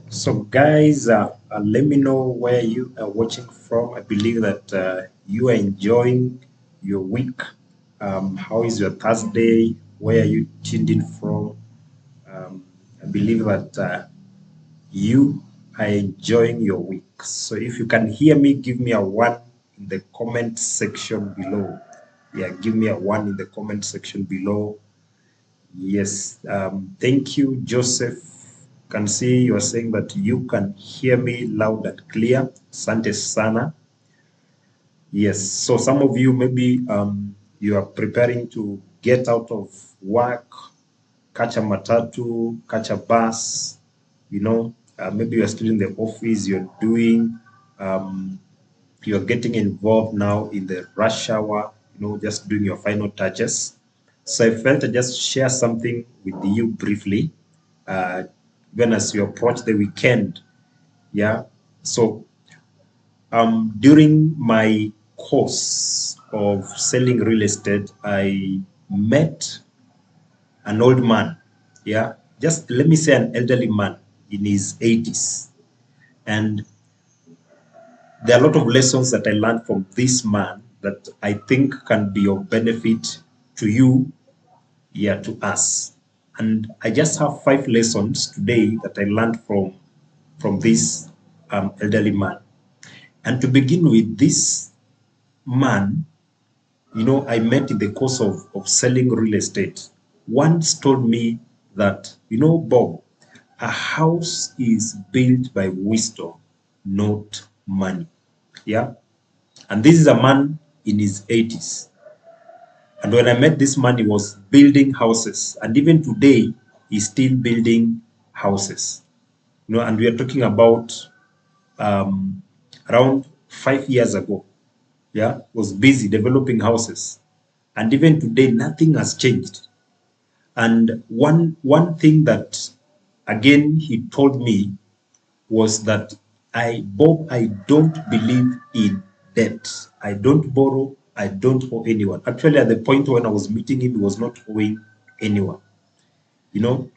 So, guys, let me know where you are watching from. I believe that you are enjoying your week. How is your Thursday? Where are you tuned in from? I believe that you are enjoying your week. So, if you can hear me, give me a one in the comment section below. Yeah, give me a one in the comment section below. Yes, thank you, Joseph. Can see you are saying that you can hear me loud and clear. Asante sana. Yes, so some of you maybe you are preparing to get out of work, catch a matatu, catch a bus, maybe you are still in the office, you're getting involved now in the rush hour, just doing your final touches. So I felt I'd just share something with you briefly, uh, even as you approach the weekend. Yeah. So during my course of selling real estate, I met an old man. Yeah. Just let me say an elderly man in his 80s. And there are a lot of lessons that I learned from this man that I think can be of benefit to you, yeah, to us. And I just have 5 lessons today that I learned from this elderly man. And to begin with, this man, I met in the course of selling real estate, once told me that, Bob, a house is built by wisdom, not money. Yeah. And this is a man in his 80s. And when I met this man, he was building houses. And even today, he's still building houses. And we are talking about um, around 5 years ago. Yeah, was busy developing houses. And even today, nothing has changed. And one thing that, again, he told me was that Bob, I don't believe in debt. I don't borrow. I don't owe anyone. Actually, at the point when I was meeting him, he was not owing anyone, you know,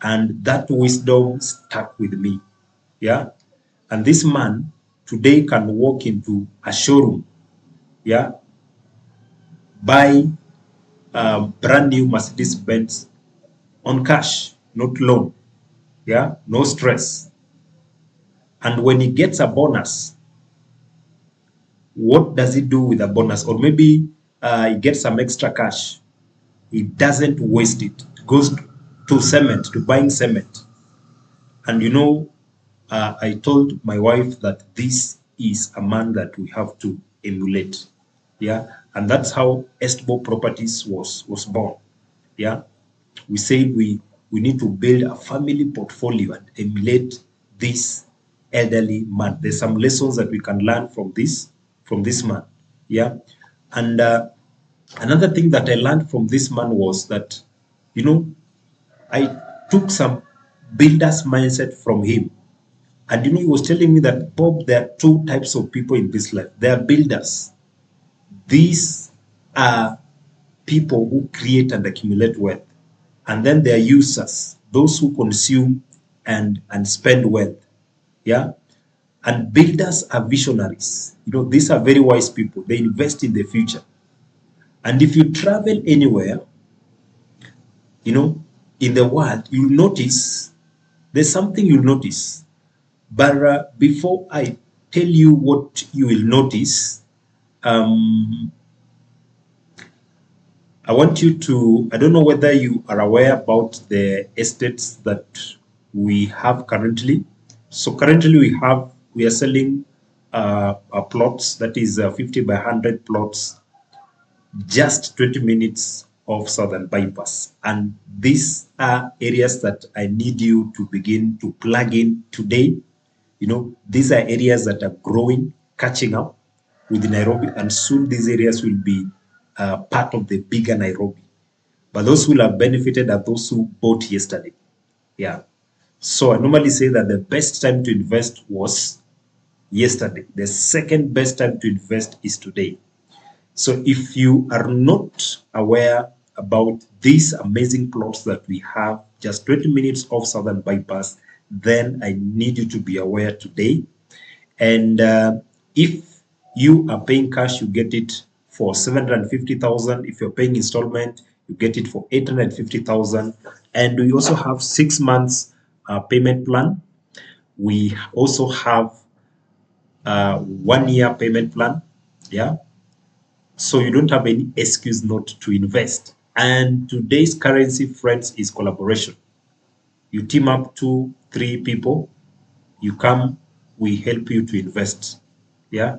and that wisdom stuck with me. Yeah. And this man today can walk into a showroom, yeah, buy a brand new Mercedes Benz on cash, not loan, yeah, no stress. And when he gets a bonus, what does he do with a bonus? Or maybe he gets some extra cash. He doesn't waste it. It goes to cement, to buying cement. And I told my wife that this is a man that we have to emulate. Yeah. And that's how ESTBO Properties was born. Yeah. We said we need to build a family portfolio and emulate this elderly man. There's some lessons that we can learn from this man. Yeah. And another thing that I learned from this man was that, you know, I took some builder's mindset from him. And he was telling me that, Bob, there are 2 types of people in this life. There are builders. These are people who create and accumulate wealth. And then there are users, those who consume and spend wealth. Yeah. And builders are visionaries. These are very wise people. They invest in the future. And if you travel anywhere, in the world, you'll notice there's something you'll notice. But before I tell you what you will notice, I want you to, I don't know whether you are aware about the estates that we have currently. So currently we are selling plots, that is 50 by 100 plots, just 20 minutes of Southern Bypass. And these are areas that I need you to begin to plug in today. These are areas that are growing, catching up with Nairobi, and soon these areas will be part of the bigger Nairobi. But those who will have benefited are those who bought yesterday. Yeah. So I normally say that the best time to invest was yesterday. The second best time to invest is today. So if you are not aware about these amazing plots that we have, just 20 minutes off Southern Bypass, then I need you to be aware today. And if you are paying cash, you get it for 750,000. If you're paying installment, you get it for 850,000. And we also have 6 months payment plan. We also have 1 year payment plan. Yeah. So you don't have any excuse not to invest. And today's currency, friends, is collaboration. You team up 2-3 people, you come, we help you to invest. Yeah.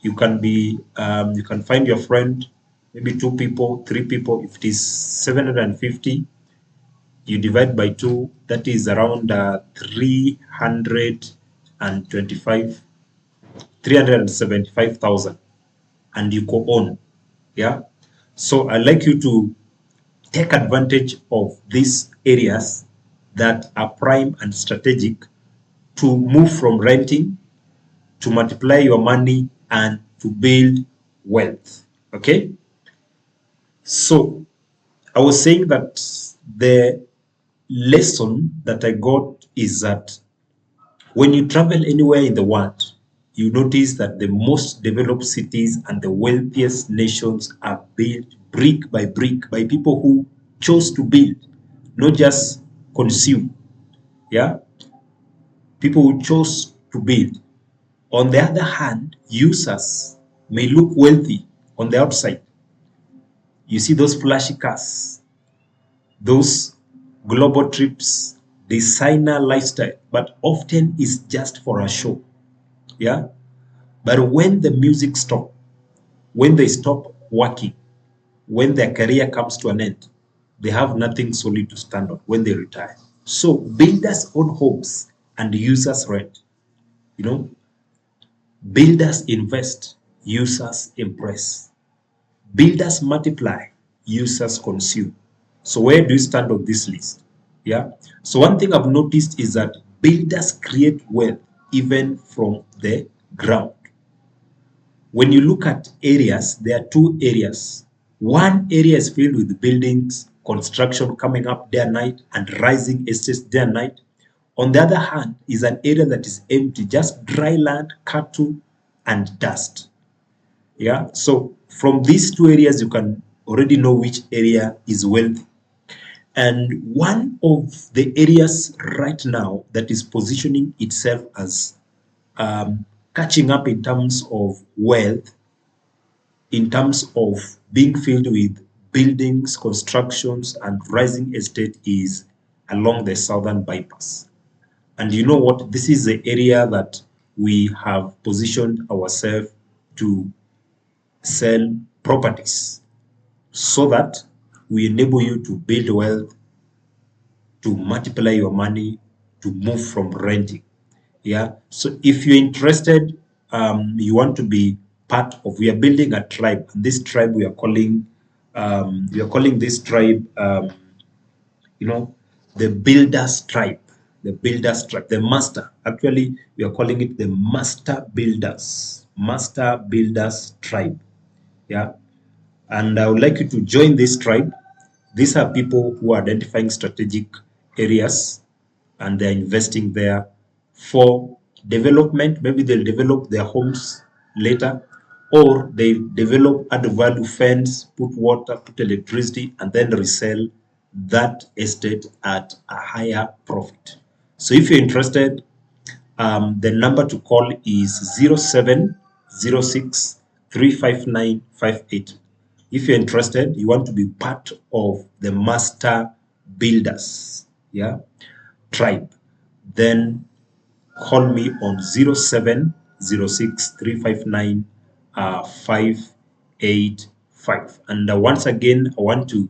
You can you can find your friend, maybe 2 people, 3 people. If it is 750, you divide by 2, that is around 375,000, and you go on. Yeah. So I'd like you to take advantage of these areas that are prime and strategic to move from renting to multiply your money and to build wealth. Okay. So I was saying that the lesson that I got is that when you travel anywhere in the world, you notice that the most developed cities and the wealthiest nations are built brick by people who chose to build, not just consume. Yeah, people who chose to build. On the other hand, users may look wealthy on the outside. You see those flashy cars, those global trips, designer lifestyle, but often it's just for a show. Yeah. But when the music stops, when they stop working, when their career comes to an end, they have nothing solid to stand on when they retire. So builders own homes and users rent. You know, builders invest, users impress. Builders multiply, users consume. So where do you stand on this list? Yeah. So one thing I've noticed is that builders create wealth even from the ground. When you look at areas, there are 2 areas. One area is filled with buildings, construction coming up day and night, and rising estates day and night. On the other hand, is an area that is empty, just dry land, cattle, and dust. Yeah. So from these 2 areas, you can already know which area is wealthy. And one of the areas right now that is positioning itself as catching up in terms of wealth, in terms of being filled with buildings, constructions, and rising estate is along the southern bypass. And you know what? This is the area that we have positioned ourselves to sell properties so that we enable you to build wealth, to multiply your money, to move from renting. Yeah. So if you're interested, you want to be part of, we are building a tribe. And this tribe we are calling this tribe, you know, the builders tribe, the builders tribe, the master. Actually, we are calling it the master builders tribe. Yeah. And I would like you to join this tribe. These are people who are identifying strategic areas and they're investing there for development. Maybe they'll develop their homes later, or they develop, add value, fence, put water, put electricity, and then resell that estate at a higher profit. So if you're interested, the number to call is 0706 35958. If you're interested, you want to be part of the master builders, yeah, tribe, then call me on 0706 359 585. And once again, I want to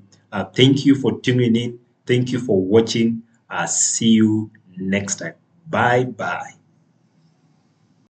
thank you for tuning in. Thank you for watching. See you next time. Bye bye.